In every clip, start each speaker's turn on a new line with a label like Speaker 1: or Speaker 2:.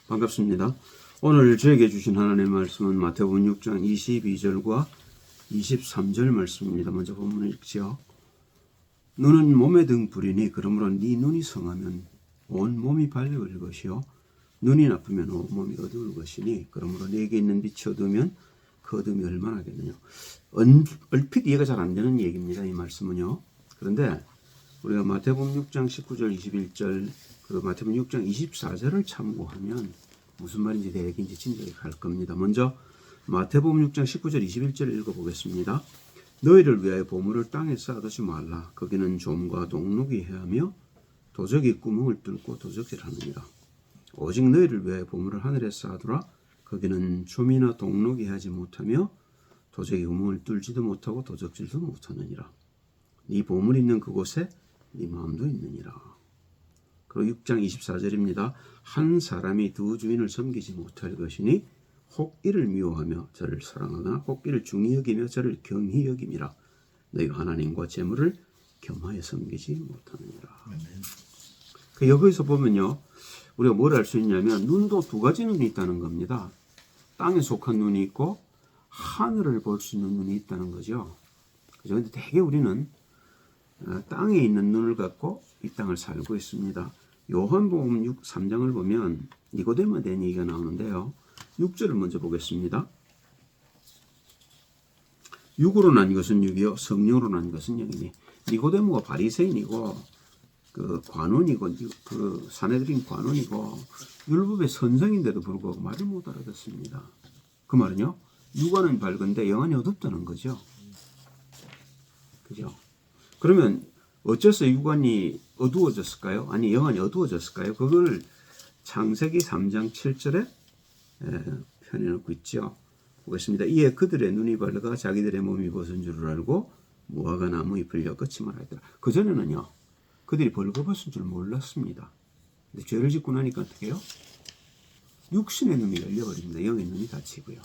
Speaker 1: 반갑습니다. 오늘 저에게 주신 하나님의 말씀은 마태복음 6장 22절과 23절 말씀입니다. 먼저 본문을 읽지요. 눈은 몸의 등불이니 그러므로 네 눈이 성하면 온 몸이 밝을 것이요 눈이 나쁘면 온 몸이 어두울 것이니 그러므로 네게 있는 빛이 어두우면 그 어둠이 얼마나 하겠느냐. 얼핏 이해가 잘 안 되는 얘기입니다. 이 말씀은요. 그런데 우리가 마태복음 6장 19절 21절 그리고 마태복음 6장 24절을 참고하면 무슨 말인지 대략인지 진작에 갈 겁니다. 먼저 마태복음 6장 19절 21절 읽어보겠습니다. 너희를 위하여 보물을 땅에 쌓아두지 말라. 거기는 좀과 동록이 해하며 도적이 구멍을 뚫고 도적질하느니라. 오직 너희를 위하여 보물을 하늘에 쌓아두라. 거기는 좀이나 동록이 하지 못하며 도적이 구멍을 뚫지도 못하고 도적질도 못하느니라. 네 보물 있는 그곳에 네 마음도 있느니라. 그리고 6장 24절입니다. 한 사람이 두 주인을 섬기지 못할 것이니 혹 이를 미워하며 저를 사랑하거나 혹 이를 중히 여기며 저를 경히 여김이라. 너희가 하나님과 재물을 겸하여 섬기지 못하느니라. 그 여기서 보면요, 우리가 뭘 알 수 있냐면 눈도 두 가지 눈이 있다는 겁니다. 땅에 속한 눈이 있고 하늘을 볼 수 있는 눈이 있다는 거죠. 그죠? 근데 대개 우리는 땅에 있는 눈을 갖고 이 땅을 살고 있습니다. 요한복음 3장을 보면 니고데모에 대한 얘기가 나오는데요. 6절을 먼저 보겠습니다. 육으로 난 것은 육이요 성령으로 난 것은 영이니. 니고데모가 바리새인이고 그 관원이고 그 사내들인 관원이고 율법의 선생인데도 불구하고 말을 못 알아듣습니다. 그 말은요, 육안은 밝은데 영안이 어둡다는 거죠. 그죠? 그러면 어째서 육안이 어두워졌을까요? 아니 영안이 어두워졌을까요? 그걸 창세기 3장 7절에 표현해놓고 있죠. 보겠습니다. 이에 그들의 눈이 밝아 자기들의 몸이 벗은 줄을 알고 무화과 나무 잎을 엮었지 말하더라. 그전에는요, 그들이 벌거벗은 줄 몰랐습니다. 근데 죄를 짓고 나니까 어떻게 해요? 육신의 눈이 열려버립니다. 영의 눈이 닫히고요.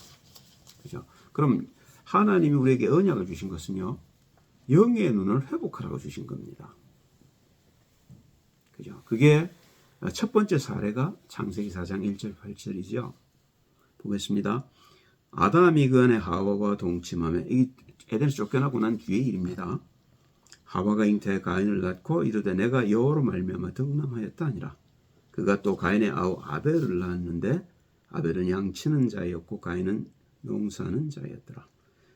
Speaker 1: 그죠? 그럼 하나님이 우리에게 언약을 주신 것은요, 영의 눈을 회복하라고 주신 겁니다. 그죠? 그게 첫 번째 사례가 창세기 4장 1절 8절이죠. 보겠습니다. 아담이 그 안에 하와와 동침하며, 이 에덴에서 쫓겨나고 난 뒤의 일입니다. 하와가 잉태해 가인을 낳고 이르되 내가 여호와로 말미암아 득남하였다 하니라. 그가 또 가인의 아우 아벨을 낳았는데 아벨은 양치는 자였고 가인은 농사하는 자였더라.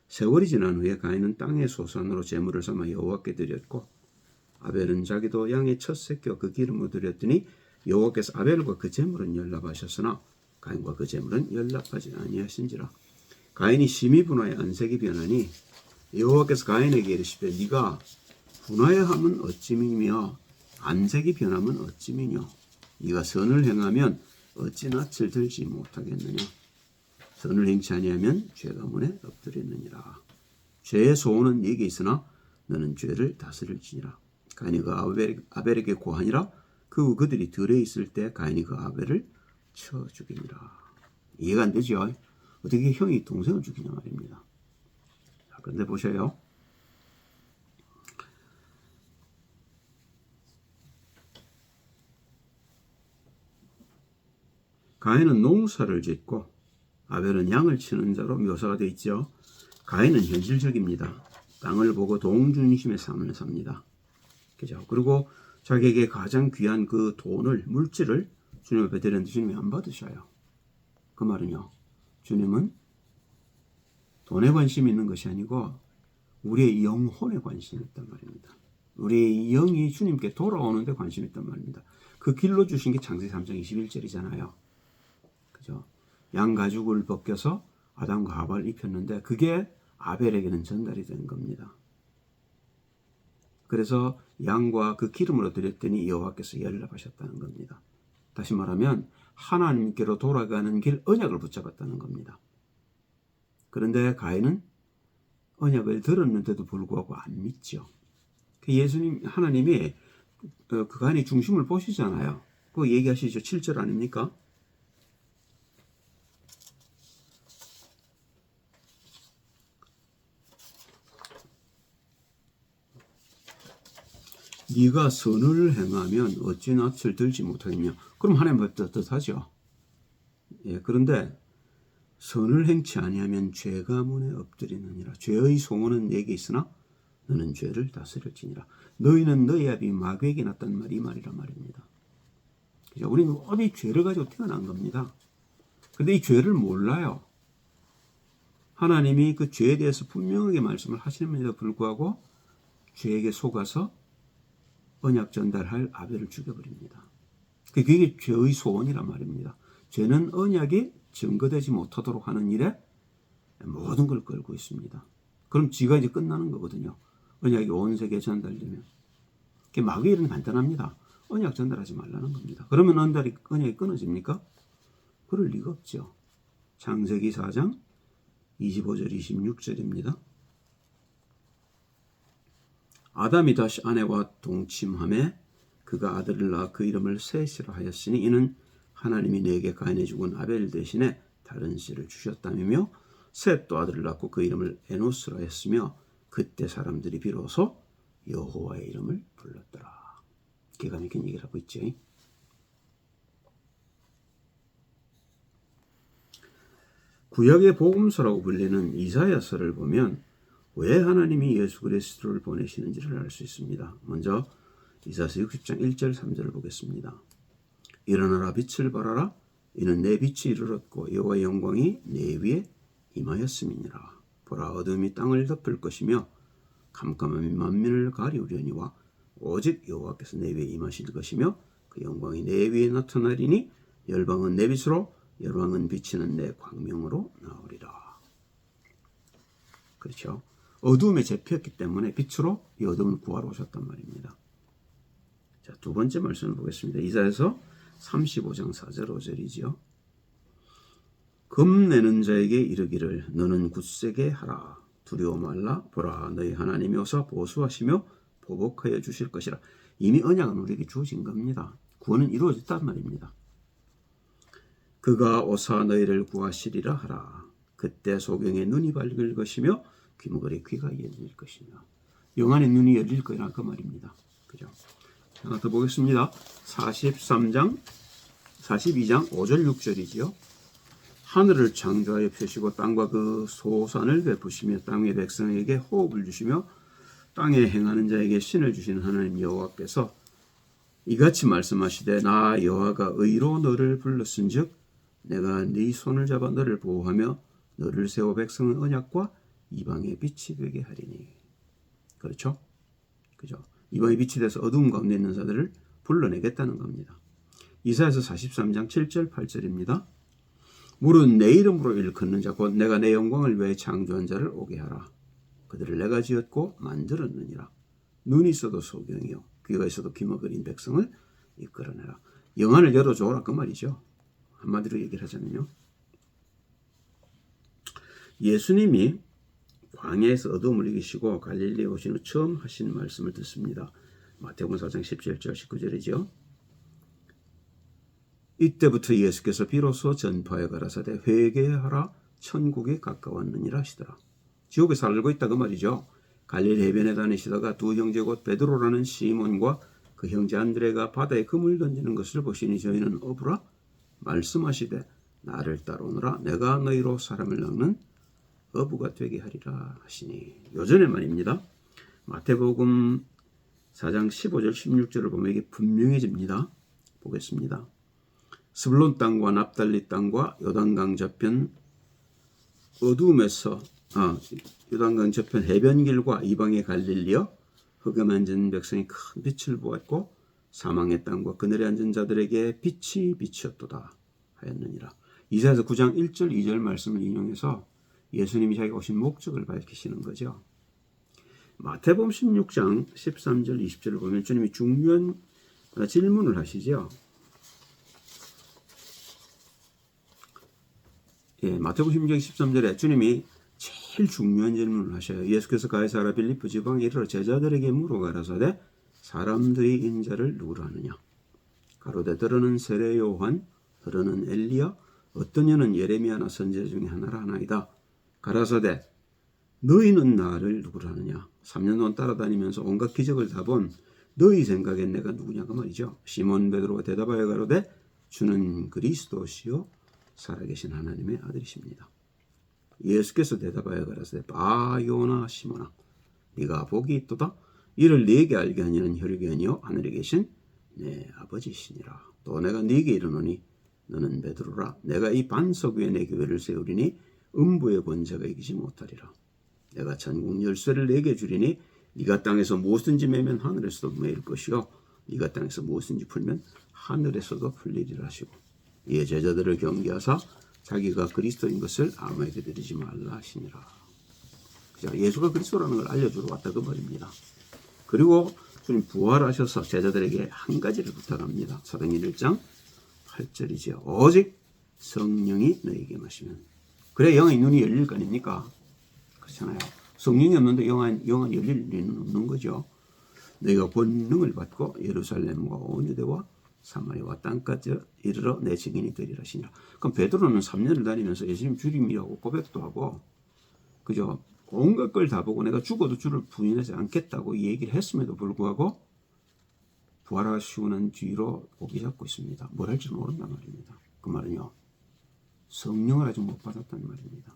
Speaker 1: 세월이 지난 후에 가인은 땅의 소산으로 제물을 삼아 여호와께 드렸고 아벨은 자기도 양의 첫 새끼와 그 기름을 드렸더니 여호와께서 아벨과 그 제물은 연락하셨으나 가인과 그 제물은 연락하지 아니하신지라. 가인이 심히 분하여 안색이 변하니 여호와께서 가인에게 이르시되 네가 분하여 함은 어찌미며 안색이 변하면 어찌미뇨. 네가 선을 행하면 어찌 낯을 들지 못하겠느냐. 선을 행치 아니하면 죄가 문에 엎드렸느니라. 죄의 소원은 네게 있으나 너는 죄를 다스릴지니라. 가인이 그 아벨에게 고하니라. 그 그들이 들에 있을 때 가인이 그 아벨을 쳐 죽이니라. 이해가 안 되죠? 어떻게 형이 동생을 죽이냐 말입니다. 자, 그런데 보셔요. 가인은 농사를 짓고 아벨은 양을 치는 자로 묘사가 되어 있죠. 가인은 현실적입니다. 땅을 보고 동중심의 삶을 삽니다. 그죠? 그리고 자기에게 가장 귀한 그 돈을, 물질을 주님 앞에 드렸는데 주님이 안 받으셔요. 그 말은요, 주님은 돈에 관심이 있는 것이 아니고 우리의 영혼에 관심이 있단 말입니다. 우리의 영이 주님께 돌아오는 데 관심이 있단 말입니다. 그 길로 주신 게 창세기 3장 21절이잖아요. 그죠? 양 가죽을 벗겨서 아담과 하와를 입혔는데 그게 아벨에게는 전달이 된 겁니다. 그래서 양과 그 기름으로 드렸더니 여호와께서 연락하셨다는 겁니다. 다시 말하면 하나님께로 돌아가는 길 언약을 붙잡았다는 겁니다. 그런데 가인은 언약을 들었는데도 불구하고 안 믿죠. 예수님, 하나님이 그 가인의 중심을 보시잖아요. 그거 얘기하시죠. 7절 아닙니까? 네가 선을 행하면 어찌 낯을 들지 못하겠냐. 그럼 하나님 뜻하죠. 그런데 선을 행치 아니하면 죄가 문에 엎드리느니라. 죄의 소원은 내게 있으나 너는 죄를 다스릴지니라. 너희는 너희 아비 마귀에게 났단 말이 이 말이란 말입니다. 그죠? 우리는 모두 이 죄를 가지고 태어난 겁니다. 그런데 이 죄를 몰라요. 하나님이 그 죄에 대해서 분명하게 말씀을 하시는데도 불구하고 죄에게 속아서 언약 전달할 아벨을 죽여버립니다. 그게 죄의 소원이란 말입니다. 죄는 언약이 증거되지 못하도록 하는 일에 모든 걸 걸고 있습니다. 그럼 지가 이제 끝나는 거거든요. 언약이 온 세계에 전달되면. 마귀의 일은 간단합니다. 언약 전달하지 말라는 겁니다. 그러면 언약이 끊어집니까? 그럴 리가 없죠. 창세기 4장 25절 26절입니다. 아담이 다시 아내와 동침하매 그가 아들을 낳아 그 이름을 셋이라 하였으니 이는 하나님이 내게 가인에 죽은 아벨 대신에 다른 씨를 주셨다며 셋도 아들을 낳고 그 이름을 에노스라 했으며 그때 사람들이 비로소 여호와의 이름을 불렀더라. 기가 막힌 얘기를 하고 있지. 구약의 복음서라고 불리는 이사야서를 보면 왜 하나님이 예수 그리스도를 보내시는지를 알 수 있습니다. 먼저 이사야서 60장 1절 3절을 보겠습니다. 일어나라 빛을 발하라 이는 내 빛이 이르렀고 여호와의 영광이 내 위에 임하였음이니라. 보라 어둠이 땅을 덮을 것이며 캄캄함이 만민을 가리우려니와 오직 여호와께서 내 위에 임하실 것이며 그 영광이 내 위에 나타나리니 열방은 내 빛으로 열방은 비치는 내 광명으로 나오리라. 그렇죠. 어두움에 잡혔기 때문에 빛으로 이 어둠을 구하러 오셨단 말입니다. 자, 두 번째 말씀을 보겠습니다. 이사야서 35장 4절 5절이지요. 겁내는 자에게 이르기를 너는 굳세게 하라. 두려워 말라. 보라 너희 하나님이 오사 보수하시며 보복하여 주실 것이라. 이미 언약은 우리에게 주어진 겁니다. 구원은 이루어졌단 말입니다. 그가 오사 너희를 구하시리라 하라. 그때 소경의 눈이 밝을 것이며 귀머거리 귀가 열릴 것이며 영안의 눈이 열릴 거라 그 말입니다. 그죠? 하나 더 보겠습니다. 42장 5절 6절이지요. 하늘을 창조하여 펴시고 땅과 그 소산을 베푸시며 땅의 백성에게 호흡을 주시며 땅에 행하는 자에게 신을 주시는 하나님 여호와께서 이같이 말씀하시되 나 여호와가 의로 너를 불렀은즉 내가 네 손을 잡아 너를 보호하며 너를 세워 백성은 언약과 이방의 빛이 되게 하리니. 그렇죠? 그죠? 이방의 빛이 돼서 어두움 가운데 있는 자들을 불러내겠다는 겁니다. 이사야서 43장 7절 8절입니다. 물은 내 이름으로 일컫는 자 곧 내가 내 영광을 위해 창조한 자를 오게 하라. 그들을 내가 지었고 만들었느니라. 눈이 있어도 소경이요 귀가 있어도 귀머거린 백성을 이끌어내라. 영안을 열어줘라 그 말이죠. 한마디로 얘기를 하자면요. 예수님이 광야에서 어두움을 이기시고 갈릴리에 오신 후 처음 하신 말씀을 듣습니다. 마태복음 4장 17절 19절이죠. 이때부터 예수께서 비로소 전파에 가라사대 회개하라 천국에 가까웠느니라 하시더라. 지옥에 살고 있다 그 말이죠. 갈릴리 해변에 다니시다가 두 형제 곧 베드로라는 시몬과 그 형제 안드레가 바다에 그물 던지는 것을 보시니 저희는 어부라 말씀하시되 나를 따라오너라 내가 너희로 사람을 낚는 어부가 되게 하리라 하시니. 요전의 말입니다. 마태복음 4장 15절 16절을 보면 이게 분명해집니다. 보겠습니다. 스불론 땅과 납달리 땅과 요단강 저편 어두움에서 요단강 저편 해변길과 이방의 갈릴리여 흑암에 앉은 백성이 큰 빛을 보았고 사망의 땅과 그늘에 앉은 자들에게 빛이 비치었도다 하였느니라. 이사야서 9장 1절 2절 말씀을 인용해서 예수님이 자기가 오신 목적을 밝히시는 거죠. 마태복음 16장 13절 20절을 보면 주님이 중요한 질문을 하시죠. 마태복음 16장 13절에 주님이 제일 중요한 질문을 하셔요. 예수께서 가이사랴 빌립보 지방에 이르러 제자들에게 물어가라사대 사람들이 인자를 누구로 하느냐. 가로되 더러는 세례 요한, 더러는 엘리야, 어떤 이는 예레미야나 선지자 중에 하나라 하나이다. 가라사대 너희는 나를 누구로 하느냐. 3년 동안 따라다니면서 온갖 기적을 다 본 너희 생각엔 내가 누구냐 그 말이죠. 시몬 베드로가 대답하여 가로되 주는 그리스도시요 살아계신 하나님의 아들이십니다. 예수께서 대답하여 가라사대 바요나 시모나 네가 복이 있도다. 이를 네게 알게 하니는 혈육이 아니요 하늘에 계신 내 아버지시니라. 또 내가 네게 이르노니 너는 베드로라. 내가 이 반석 위에 내 교회를 세우리니 음부의 권세가 이기지 못하리라. 내가 천국 열쇠를 네게 주리니 네가 땅에서 무엇든지 매면 하늘에서도 매일 것이요 네가 땅에서 무엇든지 풀면 하늘에서도 풀리리라 하시고 이에 제자들을 경계하사 자기가 그리스도인 것을 아무에게 드리지 말라 하시니라. 자, 예수가 그리스도라는 걸 알려주러 왔다 그 말입니다. 그리고 주님 부활하셔서 제자들에게 한 가지를 부탁합니다. 사도행전 1장 8절이죠. 오직 성령이 너에게 마시면 그래 영의 눈이 열릴 거 아닙니까? 그렇잖아요. 성령이 없는데 영은 열릴 리는 없는 거죠. 너희가 권능을 받고 예루살렘과 온 유대와 사마리아와 땅까지 이르러 내 증인이 되리라 하시니라. 그럼 베드로는 3년을 다니면서 예수님 주님이라고 고백도 하고 그죠? 온갖 걸 다 보고 내가 죽어도 주를 부인하지 않겠다고 얘기를 했음에도 불구하고 부활하시고 난 뒤로 고기 잡고 있습니다. 뭘 할지 모른단 말입니다. 그 말은요. 성령을 아직 못 받았단 말입니다.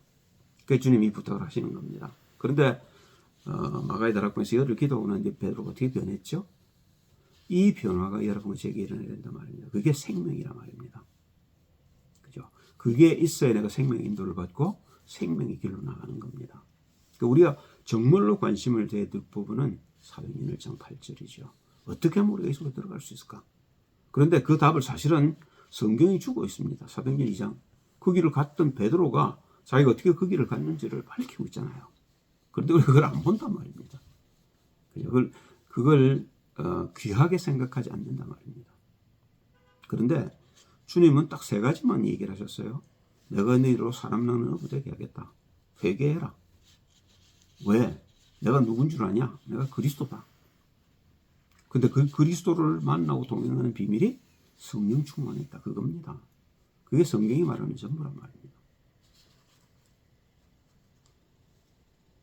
Speaker 1: 그래서 주님이 부탁을 하시는 겁니다. 그런데 마가의 다락방에서 열흘 기도하고 난 뒤에 베드로가 어떻게 변했죠? 이 변화가 여러분 제게 일어나야 된단 말입니다. 그게 생명이란 말입니다. 그죠? 그게 있어야 내가 생명의 인도를 받고 생명의 길로 나가는 겁니다. 그러니까 우리가 정말로 관심을 둬야 될 부분은 사도행전 1장 8절이죠. 어떻게 하면 우리가 이 속에 들어갈 수 있을까? 그런데 그 답을 사실은 성경이 주고 있습니다. 사도행전 2장. 그 길을 갔던 베드로가 자기가 어떻게 그 길을 갔는지를 밝히고 있잖아요. 그런데 우리가 그걸 안 본단 말입니다. 그걸 귀하게 생각하지 않는단 말입니다. 그런데 주님은 딱 세 가지만 얘기를 하셨어요. 내가 너희로 사람 낳는 어부 되게 하겠다. 회개해라. 왜? 내가 누군 줄 아냐? 내가 그리스도다. 근데 그 그리스도를 만나고 동행하는 비밀이 성령 충만에 있다. 그겁니다. 그게 성경이 말하는 전부란 말입니다.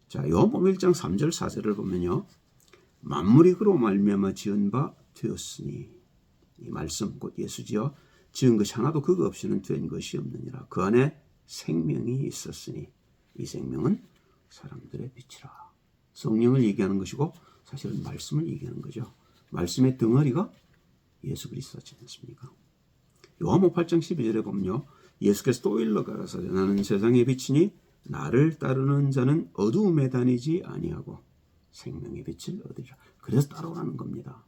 Speaker 1: 자, 요한복음 1장 3절 4절을 보면요. 만물이 그로 말미암아 지은 바 되었으니 이 말씀 곧 예수지요. 지은 것이 하나도 그거 없이는 된 것이 없느니라. 그 안에 생명이 있었으니 이 생명은 사람들의 빛이라. 성령을 얘기하는 것이고 사실은 말씀을 얘기하는 거죠. 말씀의 덩어리가 예수 그리스도지 않습니까? 요한복음 8장 12절에 보면요. 예수께서 또 일러 가라사대 나는 세상의 빛이니 나를 따르는 자는 어두움에 다니지 아니하고 생명의 빛을 얻으리라. 그래서 따라오라는 겁니다.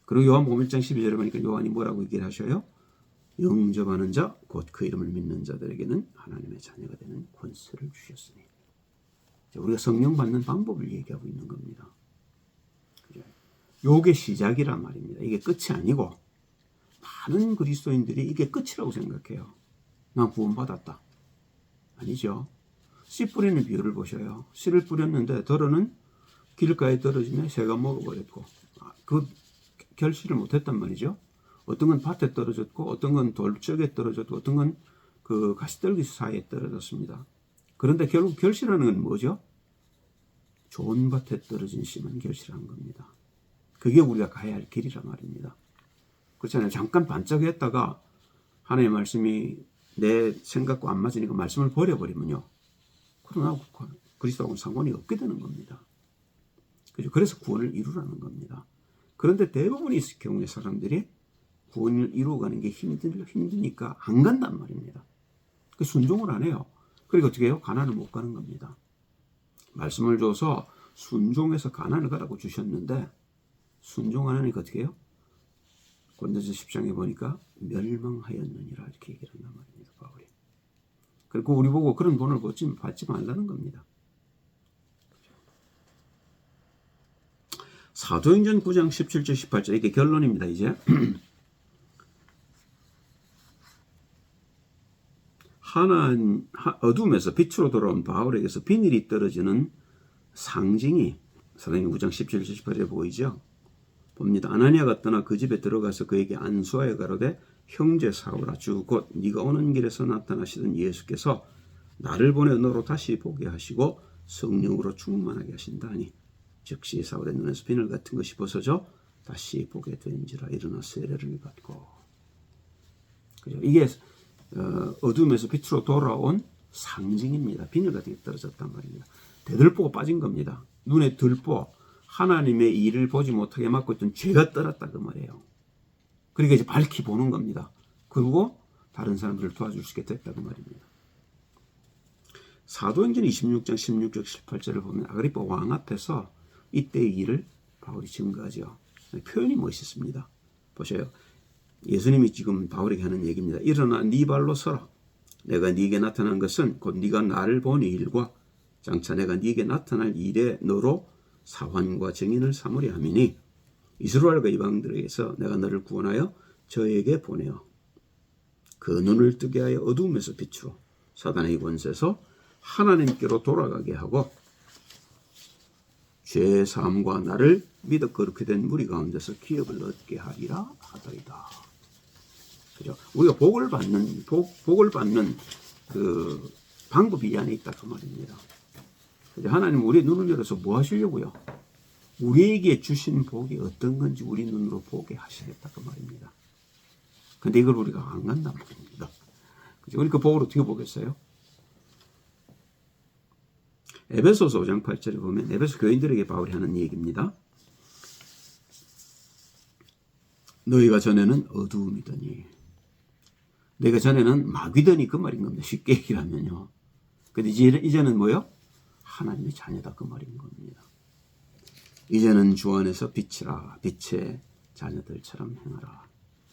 Speaker 1: 그리고 요한복음 1장 12절에 보니까 요한이 뭐라고 얘기를 하셔요? 영접하는 자, 곧 그 이름을 믿는 자들에게는 하나님의 자녀가 되는 권세를 주셨으니. 우리가 성령 받는 방법을 얘기하고 있는 겁니다. 요게 시작이란 말입니다. 이게 끝이 아니고 많은 그리스도인들이 이게 끝이라고 생각해요. 난 구원받았다. 아니죠. 씨 뿌리는 비유를 보셔요. 씨를 뿌렸는데 덜어는 길가에 떨어지면 새가 먹어버렸고 그 결실을 못했단 말이죠. 어떤 건 밭에 떨어졌고 어떤 건 돌적에 떨어졌고 어떤 건 그 가시떨기 사이에 떨어졌습니다. 그런데 결국 결실하는 건 뭐죠? 좋은 밭에 떨어진 씨만 결실한 겁니다. 그게 우리가 가야 할 길이란 말입니다. 그렇잖아요. 잠깐 반짝했다가 하나님의 말씀이 내 생각과 안 맞으니까 말씀을 버려버리면요. 그러나 그리스도하고는 상관이 없게 되는 겁니다. 그래서 구원을 이루라는 겁니다. 그런데 대부분의 경우에 사람들이 구원을 이루어가는 게 힘드니까 안 간단 말입니다. 순종을 안 해요. 그러니까 어떻게 해요? 가난을 못 가는 겁니다. 말씀을 줘서 순종해서 가난을 가라고 주셨는데 순종 안 하니까 어떻게 해요? 고린도서 10장에 보니까 멸망하였느니라 이렇게 얘기를 한단 말입니다. 바울이. 그리고 우리 보고 그런 본을 받지 말라는 겁니다. 사도행전 9장 17절 18절 이게 결론입니다. 이제 어둠에서 빛으로 돌아온 바울에게서 비늘이 떨어지는 상징이 사도행전 9장 17절 18절에 보이죠. 봅니다. 아나니아가 떠나 그 집에 들어가서 그에게 안수하여 가로되 형제 사울아 주 곧 네가 오는 길에서 나타나시던 예수께서 나를 보내 너로 다시 보게 하시고 성령으로 충만하게 하신다 하니 즉시 사울의 눈에서 비늘 같은 것이 벗어져 다시 보게 된지라 일어나 세례를 받고. 그죠? 이게 어둠에서 빛으로 돌아온 상징입니다. 비늘 같은 게 떨어졌단 말입니다. 대들보가 빠진 겁니다. 눈에 들보, 하나님의 일을 보지 못하게 막고 있던 죄가 떨었다 그 말이에요. 그러니까 이제 밝히 보는 겁니다. 그리고 다른 사람들을 도와줄 수 있게 됐다 그 말입니다. 사도행전 26장 16절 18절을 보면 아그리파 왕 앞에서 이때의 일을 바울이 증거하죠. 표현이 멋있습니다. 보세요. 예수님이 지금 바울에게 하는 얘기입니다. 일어나 네 발로 서라. 내가 네게 나타난 것은 곧 네가 나를 본 일과 장차 내가 네게 나타날 일에 너로 사환과 증인을 삼으려 함이니 이스라엘과 이방들에게서 내가 너를 구원하여 저에게 보내어 그 눈을 뜨게 하여 어두움에서 빛으로 사단의 권세에서 하나님께로 돌아가게 하고 죄 사함과 나를 믿어 거룩히 된 무리 가운데서 기업을 얻게 하리라 하더이다. 그죠? 우리가 복을 받는 그 방법이 이 안에 있다 그 말입니다. 그죠? 하나님 우리 눈을 열어서 뭐 하시려고요? 우리에게 주신 복이 어떤 건지 우리 눈으로 보게 하시겠다 그 말입니다. 근데 이걸 우리가 안 간단 말입니다. 그죠? 우리 그 복을 어떻게 보겠어요? 에베소서 5장 8절에 보면 에베소 교인들에게 바울이 하는 얘기입니다. 너희가 전에는 어두움이더니 너희가 전에는 마귀더니 그 말인 겁니다. 쉽게 얘기하면요. 근데 이제는 뭐요? 하나님의 자녀다 그 말인 겁니다. 이제는 주 안에서 빛이라 빛의 자녀들처럼 행하라.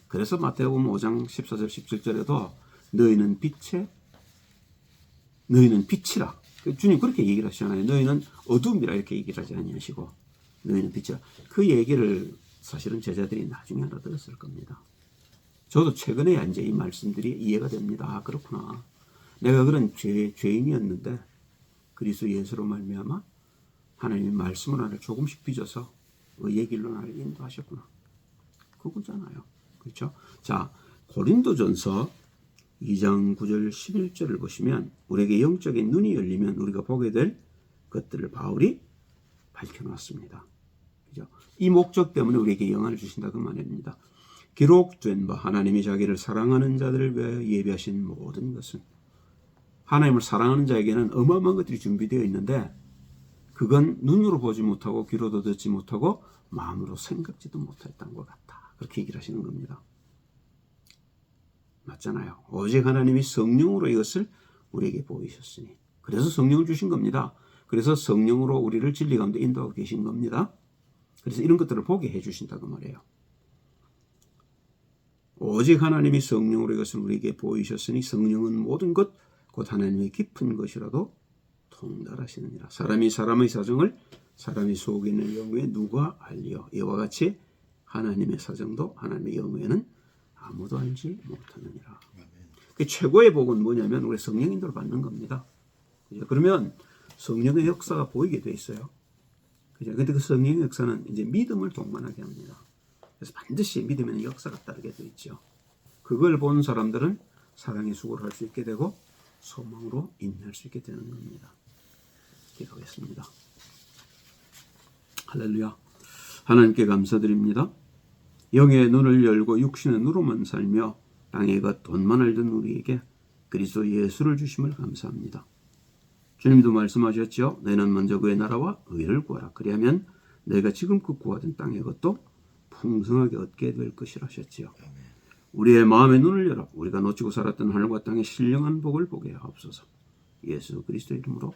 Speaker 1: 그래서 마태복음 5장 14절 17절에도 너희는 빛이라. 주님 그렇게 얘기를 하시잖아요. 너희는 어둠이라 이렇게 얘기를 하지 아니하시고 너희는 빛이라. 그 얘기를 사실은 제자들이 나중에 알아들었을 겁니다. 저도 최근에 이제 이 말씀들이 이해가 됩니다. 아, 그렇구나. 내가 그런 죄인이었는데 그리스도 예수로 말미암아 하나님의 말씀을 나를 조금씩 빚어서 의의 길로 나를 인도하셨구나. 그거잖아요. 그렇죠? 자, 고린도전서 2장 9절 11절을 보시면 우리에게 영적인 눈이 열리면 우리가 보게 될 것들을 바울이 밝혀놨습니다. 그죠? 이 목적 때문에 우리에게 영안을 주신다 그 말입니다. 기록된 바 하나님이 자기를 사랑하는 자들을 위하여 예비하신 모든 것은 하나님을 사랑하는 자에게는 어마어마한 것들이 준비되어 있는데 그건 눈으로 보지 못하고 귀로도 듣지 못하고 마음으로 생각지도 못했던 것 같다. 그렇게 얘기를 하시는 겁니다. 맞잖아요. 오직 하나님이 성령으로 이것을 우리에게 보이셨으니 그래서 성령을 주신 겁니다. 그래서 성령으로 우리를 진리 가운데 인도하고 계신 겁니다. 그래서 이런 것들을 보게 해주신다고 말해요. 오직 하나님이 성령으로 이것을 우리에게 보이셨으니 성령은 모든 것 곧 하나님의 깊은 것이라도 통달하시느니라. 사람이 사람의 사정을 사람이 속이는 영후에 누가 알리요. 이와 같이 하나님의 사정도 하나님의 영후에는 아무도 알지 못하느니라. 그 최고의 복은 뭐냐면 우리 성령 인도를 받는 겁니다. 그죠? 그러면 성령의 역사가 보이게 돼 있어요. 그죠? 근데 그 성령의 역사는 이제 믿음을 동반하게 합니다. 그래서 반드시 믿음에는 역사가 따르게 돼 있죠. 그걸 본 사람들은 사랑의 수고를 할 수 있게 되고 소망으로 인내할 수 있게 되는 겁니다. 기도하겠습니다. 할렐루야. 하나님께 감사드립니다. 영의 눈을 열고 육신의 눈으로만 살며 땅의 것 돈만 알던 우리에게 그리스도 예수를 주심을 감사합니다. 주님도 말씀하셨죠. 너희는 먼저 그의 나라와 의를 구하라. 그리하면 너희가 지금껏 구하던 땅의 것도 풍성하게 얻게 될 것이라 하셨지요. 우리의 마음의 눈을 열어 우리가 놓치고 살았던 하늘과 땅의 신령한 복을 보게 하옵소서. 예수 그리스도 이름으로